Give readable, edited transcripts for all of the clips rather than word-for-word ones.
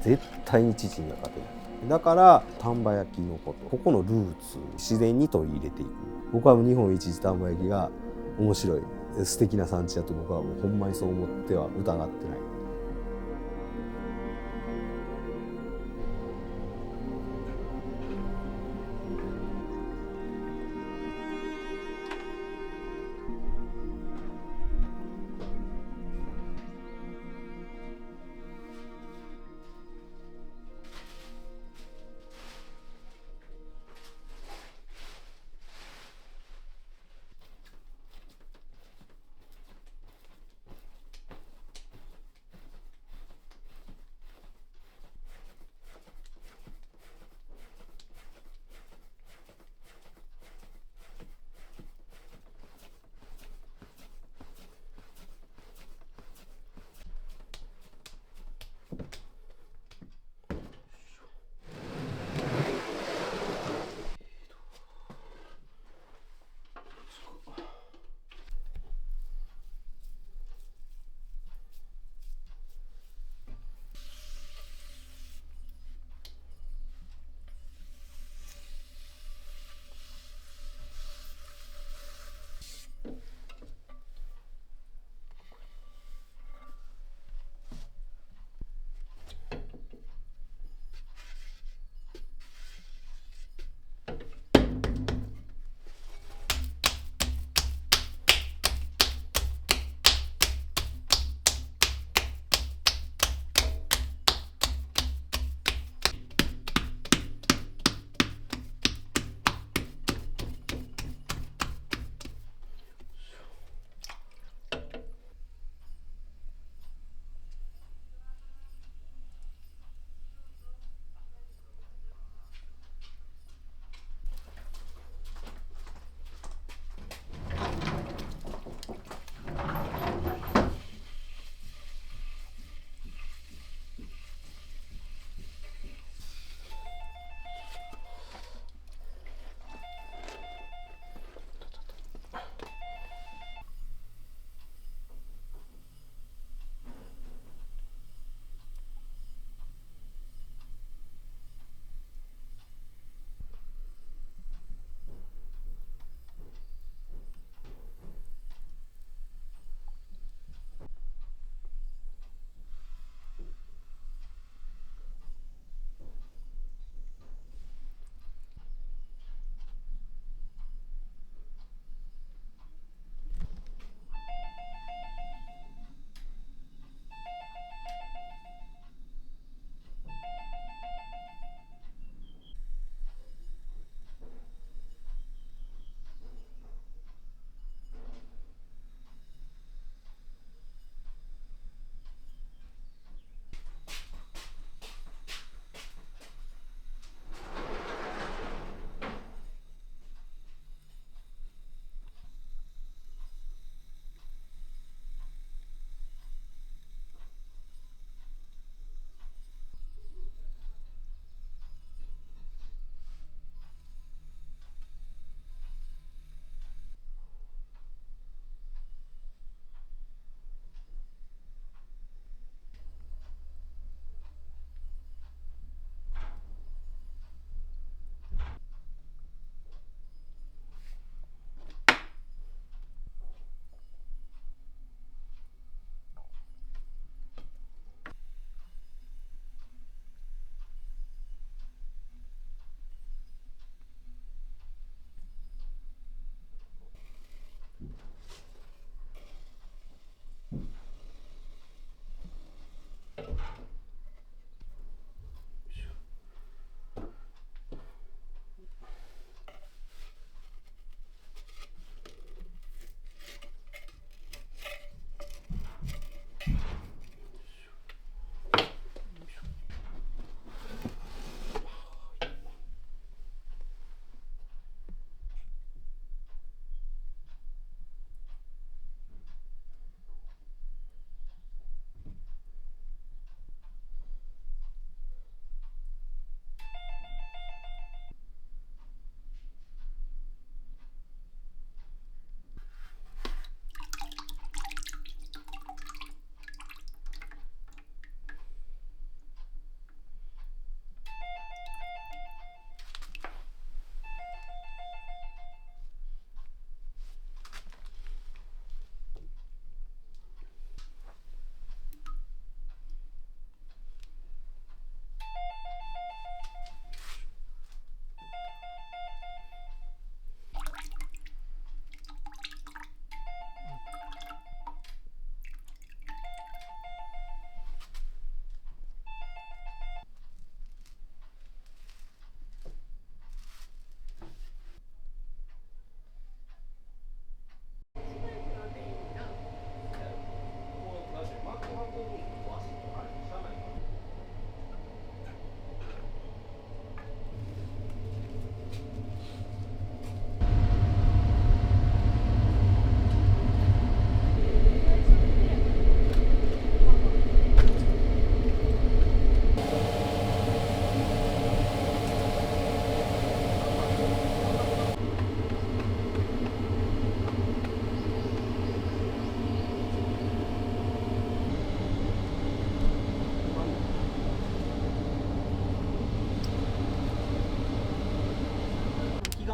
絶対に父には勝てない。だから丹波焼きのこと、ここのルーツ自然に取り入れていく。僕は日本一丹波焼きが面白い素敵な産地だと僕はもうほんまにそう思っては疑ってない。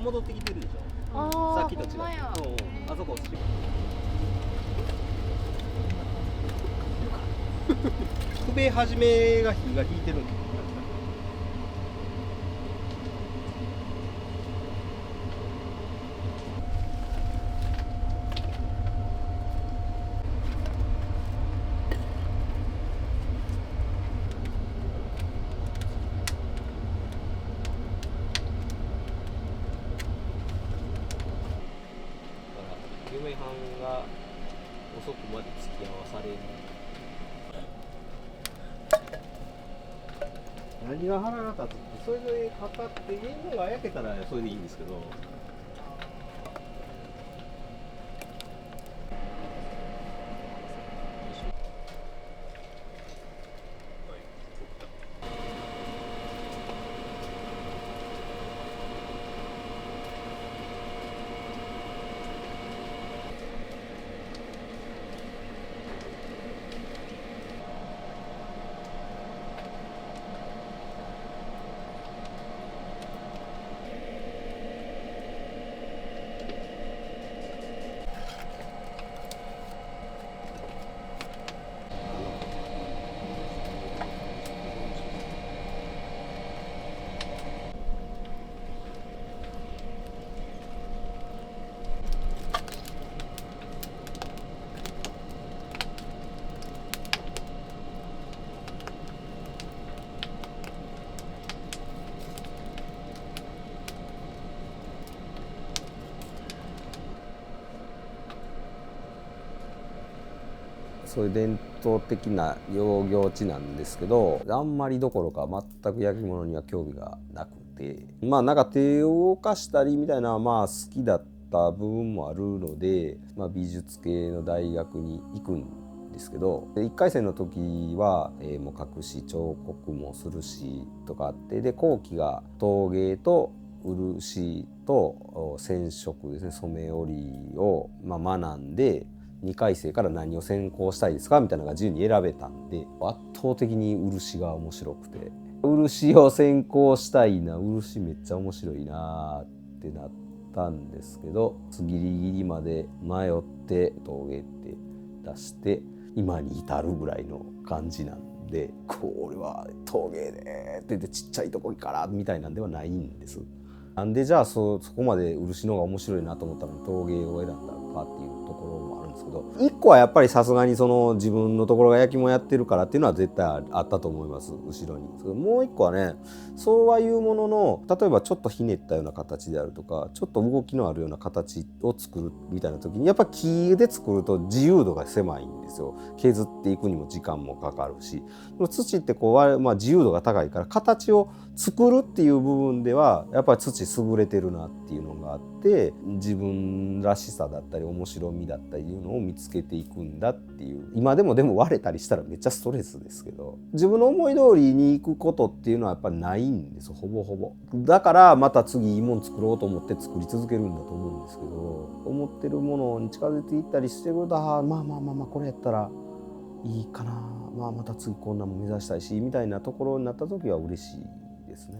戻ってきてるでしょ。あさっきと違う。あそこくべ始めが火が引いてるんです。嫁はんが遅くまで付き合わされる。何が腹が立つって、それでかかって現場が焼けたらそれでいいんですけど。そういう伝統的な養業地なんですけど、あんまりどころか全く焼き物には興味がなくて、なんか手を動かしたりみたいなのは好きだった部分もあるので、美術系の大学に行くんですけど、1回生の時は、もう描くし彫刻もするしとかあって、で後期が陶芸と漆と染色ですね、染め織りを学んで、2回生から何を専攻したいですかみたいなのが自由に選べたんで、圧倒的に漆が面白くて、漆を専攻したいな、漆めっちゃ面白いなってなったんですけど、ギリギリまで迷って陶芸って出して今に至るぐらいの感じなんで、これは陶芸でって言ってちっちゃいとこからみたいなんではないんです。なんでじゃあそこまで漆の方が面白いなと思ったのに陶芸を選んだのかっていうところもあるんですけど、一個はやっぱりさすがにその自分のところが焼き物やってるからっていうのは絶対あったと思います、後ろに。もう一個はね、そうはいうものの、例えばちょっとひねったような形であるとか、ちょっと動きのあるような形を作るみたいな時に、やっぱ木で作ると自由度が狭いんですよ。削っていくにも時間もかかるし、土ってこう、自由度が高いから形を作るっていう部分ではやっぱり土優れてるなっていうのがあって、自分らしさだったり面白みだったりいうのを見つけていくんだっていう。今でも割れたりしたらめっちゃストレスですけど、自分の思い通りに行くことっていうのはやっぱりないんです、ほぼほぼ。だからまた次いいもん作ろうと思って作り続けるんだと思うんですけど、思ってるものに近づいていったりしてくると、これやったらいいかな、また次こんなもん目指したいしみたいなところになった時は嬉しいですね。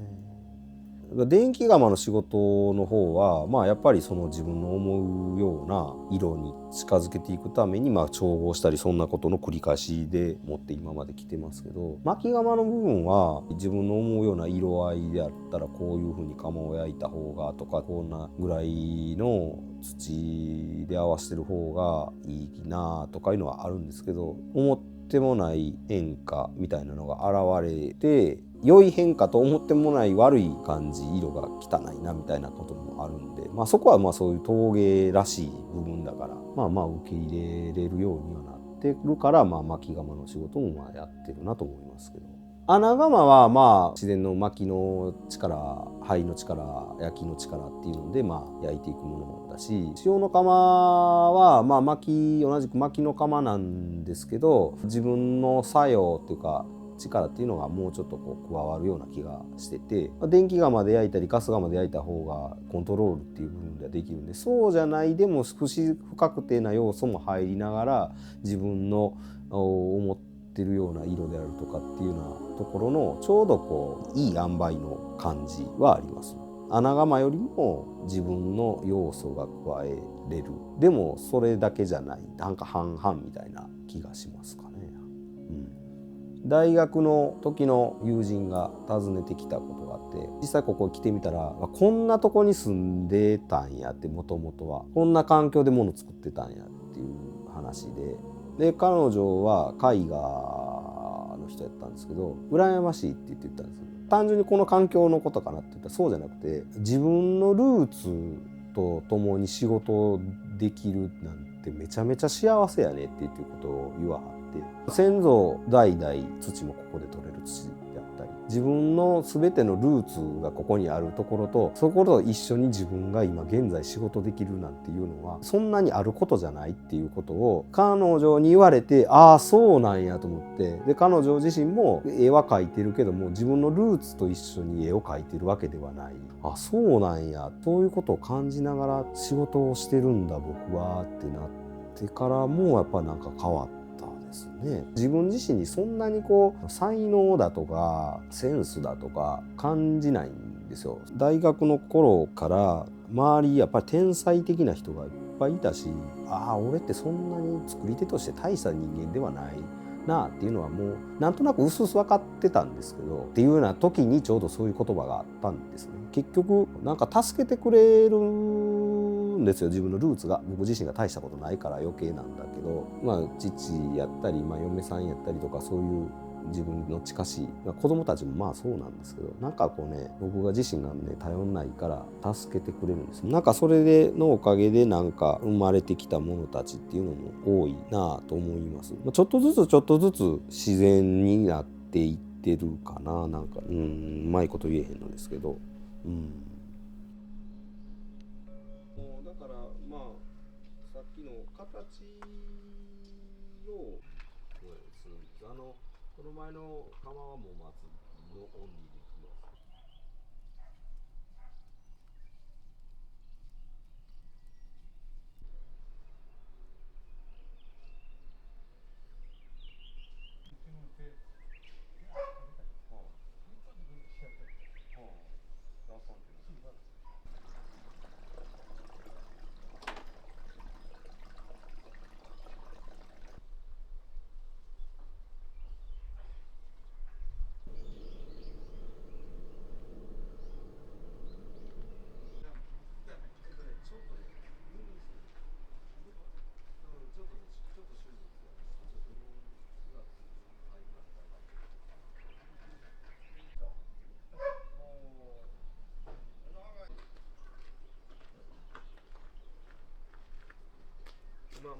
電気窯の仕事の方は、やっぱりその自分の思うような色に近づけていくために、調合したりそんなことの繰り返しで持って今まで来てますけど、薪窯の部分は自分の思うような色合いであったらこういう風に窯を焼いた方がとか、こんなぐらいの土で合わせてる方がいいなとかいうのはあるんですけど、思ってもない変化みたいなのが現れて、良い変化と思ってもない悪い感じ、色が汚いなみたいなこともあるんで、そこはそういう陶芸らしい部分だから、受け入れれるようにはなってるから、薪窯の仕事もやってるなと思いますけど。穴窯は自然の薪の力、灰の力、焼きの力っていうので焼いていくものだし、塩の窯は同じく薪の窯なんですけど、自分の作用っていうか力っていうのがもうちょっと加わるような気がしてて、電気窯で焼いたりガス窯で焼いた方がコントロールっていう部分ではできるんで、そうじゃないでも少し不確定な要素も入りながら自分の思ってるような色であるとかっていうようなところのちょうどいい塩梅の感じはあります。穴窯よりも自分の要素が加えれる。でもそれだけじゃない、なんか半々みたいな気がしますかね。大学の時の友人が訪ねてきたことがあって、実際ここ来てみたらこんなとこに住んでたんやって、もともとはこんな環境で物作ってたんやっていう話で、彼女は絵画の人やったんですけど、羨ましいって言ってたんですよ。単純にこの環境のことかなって言ったらそうじゃなくて、自分のルーツと共に仕事できるなんてめちゃめちゃ幸せやねっていうことを言わはって、先祖代々土もここで取れる土であったり、自分の全てのルーツがここにあるところと、そこと一緒に自分が今現在仕事できるなんていうのはそんなにあることじゃないっていうことを彼女に言われて、ああそうなんやと思って、で彼女自身も絵は描いてるけども自分のルーツと一緒に絵を描いてるわけではない、あそうなんや、そういうことを感じながら仕事をしてるんだ僕はってなってからもやっぱなんか変わったですね。自分自身にそんなにこう才能だとかセンスだとか感じないんですよ。大学の頃から周りやっぱり天才的な人がいっぱいいたし、ああ俺ってそんなに作り手として大した人間ではないなあっていうのはもうなんとなく薄々分かってたんですけど、っていうような時にちょうどそういう言葉があったんですね。結局なんか助けてくれるんですよ、自分のルーツが。僕自身が大したことないから余計なんだけど、父やったり、嫁さんやったりとか、そういう自分の近しい、子供たちもそうなんですけど、なんかこうね、僕が自身がね頼んないから助けてくれるんです。なんかそれのおかげでなんか生まれてきた者たちっていうのも多いなと思います。ちょっとずつ自然になっていってるかな。なんかうまいこと言えへんのですけど、だからさっきの形をするんです。この前の釜はもう松のオンリーでいきます。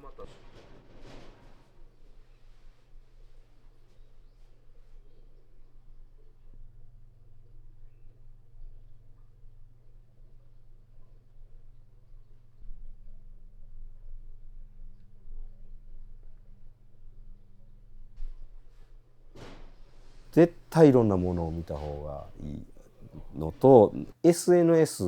また絶対いろんなものを見た方がいいのと、 SNS、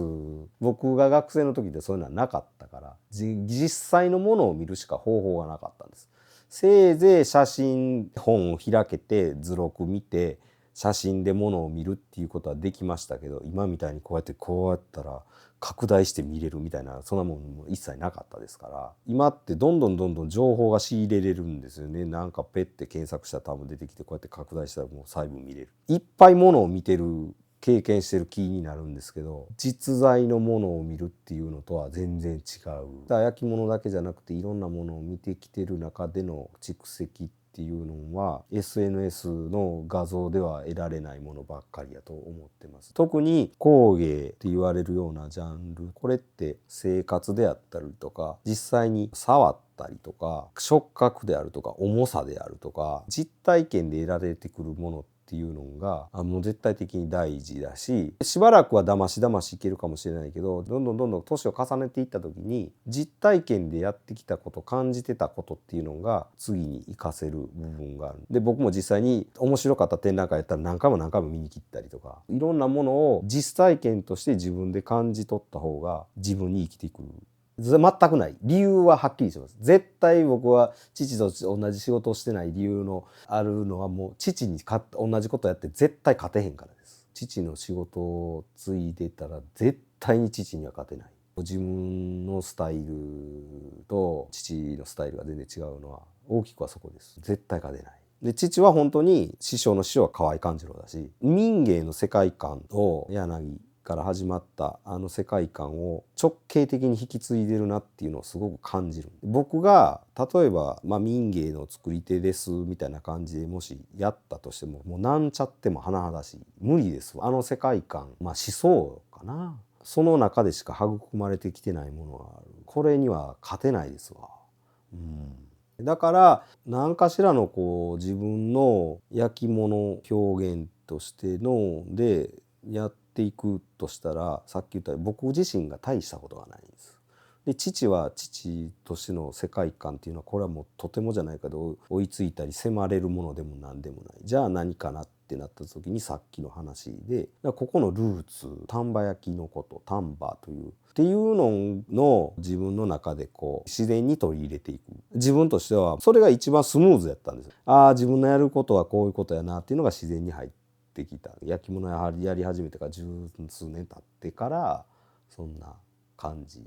僕が学生の時でそういうのはなかったから、実際のものを見るしか方法がなかったんです。せいぜい写真本を開けて図録見て写真でものを見るっていうことはできましたけど、今みたいにこうやったら拡大して見れるみたいな、そんなもんも一切なかったですから、今ってどんどん情報が仕入れれるんですよね。なんかペッて検索したら多分出てきて、こうやって拡大したらもう細部見れる。いっぱいものを見てる経験してる気になるんですけど、実在のものを見るっていうのとは全然違う。だから焼き物だけじゃなくていろんなものを見てきてる中での蓄積っていうのは SNS の画像では得られないものばっかりやと思ってます。特に工芸って言われるようなジャンル、これって生活であったりとか、実際に触ったりとか、触覚であるとか、重さであるとか、実体験で得られてくるものっていうのがもう絶対的に大事だし、しばらくはだましいけるかもしれないけど、どんどん年を重ねていった時に実体験でやってきたこと、感じてたことっていうのが次に活かせる部分がある。で僕も実際に面白かった展覧会やったら何回も見に来たりとか、いろんなものを実体験として自分で感じ取った方が自分に生きてくる。全くない。理由ははっきりします。絶対僕は父と同じ仕事をしてない理由のあるのは、もう父に同じことやって絶対勝てへんからです。父の仕事を継いでたら絶対に父には勝てない。自分のスタイルと父のスタイルが全然違うのは大きくはそこです。絶対勝てない。で父は本当に師匠の師匠は河合勘次郎だし、民芸の世界観を柳から始まったあの世界観を直系的に引き継いでるなっていうのをすごく感じる。僕が例えば、民芸の作り手ですみたいな感じでもしやったとしても、もうなんちゃっても甚だしい。無理ですわ。あの世界観、思想かな。その中でしか育まれてきてないものがある。これには勝てないですわ。だから何かしらの自分の焼き物表現としてのでやっていくとしたら、さっき言ったように僕自身が大したことがないんです。で父は父としての世界観っていうのはこれはもうとてもじゃないけど追いついたり迫れるものでも何でもない。じゃあ何かなってなった時にさっきの話で、ここのルーツ丹波焼のこと丹波というっていうのの自分の中で自然に取り入れていく。自分としてはそれが一番スムーズやったんです。自分のやることはこういうことやなっていうのが自然に入ってきた。焼き物やり始めてから十数年経ってからそんな感じ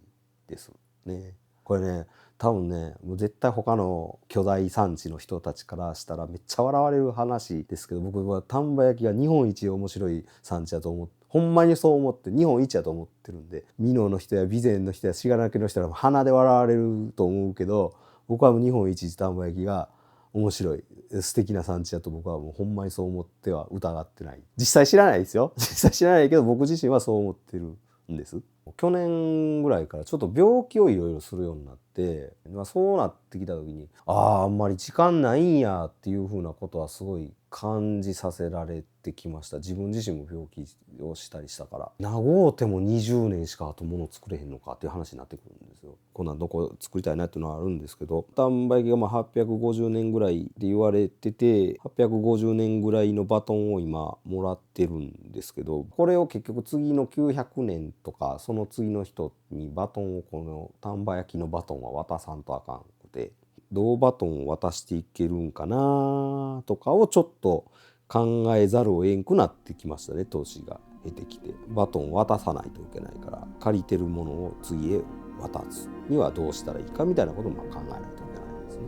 ですね。これね多分ねもう絶対他の巨大産地の人たちからしたらめっちゃ笑われる話ですけど、僕は丹波焼が日本一面白い産地だと思って、ほんまにそう思って日本一やと思ってるんで、美濃の人や備前の人や信楽の人は鼻で笑われると思うけど、僕はもう日本一丹波焼が面白い素敵な産地だと僕はもうほんまにそう思っては疑ってない。実際知らないですよ。実際知らないけど僕自身はそう思ってるんです。去年ぐらいからちょっと病気をいろいろするようになって、そうなってきた時にあんまり時間ないんやっていうふうなことはすごい感じさせられてきました。自分自身も病気をしたりしたから、長うても20年しかあと物作れへんのかっていう話になってくるんですよ。こんなんどこ作りたいなっていうのはあるんですけど、丹波焼が850年ぐらいで言われてて、850年ぐらいのバトンを今もらってるんですけど、これを結局次の900年とかその次の人にバトンを、この丹波焼のバトンは渡さんとあかんくて、どうバトンを渡していけるんかなとかをちょっと考えざるを得んくなってきましたね。年が経てきてバトンを渡さないといけないから、借りてるものを次へ渡すにはどうしたらいいかみたいなことも考えないといけないんですね。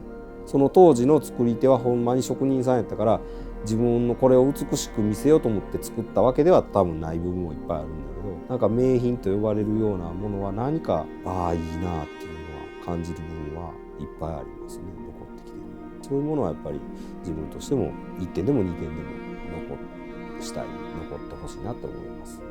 その当時の作り手はほんまに職人さんやったから、自分のこれを美しく見せようと思って作ったわけでは多分ない部分もいっぱいあるんだけど、なんか名品と呼ばれるようなものは何かいいなっていうのは感じる部分はいっぱいありますね。残ってきてる。そういうものはやっぱり自分としても1点でも2点でも残したい、残ってほしいなと思います。